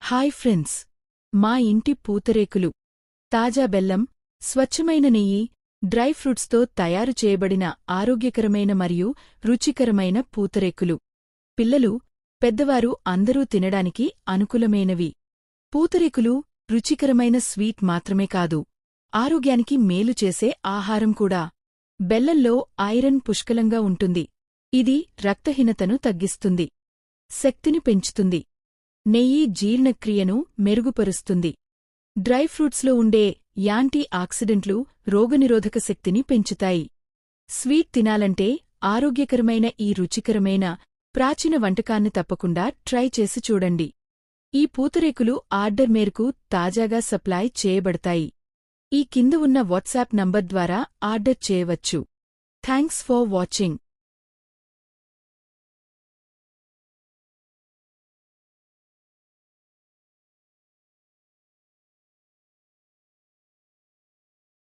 Hi friends, మా ఇంటి పూతరేకులు తాజా బెల్లం, స్వచ్ఛమైన నెయ్యి, డ్రై ఫ్రూట్స్తో తయారు చేయబడిన ఆరోగ్యకరమైన మరియు రుచికరమైన పూతరేకులు. పిల్లలు, పెద్దవారు అందరూ తినడానికి అనుకూలమైనవి. పూతరేకులు రుచికరమైన స్వీట్ మాత్రమే కాదు, ఆరోగ్యానికి మేలు చేసే ఆహారం కూడా. బెల్లంలో ఐరన్ పుష్కలంగా ఉంటుంది. ఇది రక్తహీనతను తగ్గిస్తుంది, శక్తిని పెంచుతుంది. నెయ్యి జీర్ణక్రియను మెరుగుపరుస్తుంది. డ్రై ఫ్రూట్స్లో ఉండే యాంటీ ఆక్సిడెంట్లు రోగనిరోధక శక్తిని పెంచుతాయి. స్వీట్ తినాలంటే ఆరోగ్యకరమైన ఈ రుచికరమైన ప్రాచీన వంటకాన్ని తప్పకుండా ట్రై చేసి చూడండి. ఈ పూతరేకులు ఆర్డర్ మేరకు తాజాగా సప్లై చేయబడతాయి. ఈ కింద ఉన్న వాట్సాప్ నంబర్ ద్వారా ఆర్డర్ చేయవచ్చు. Thanks for watching.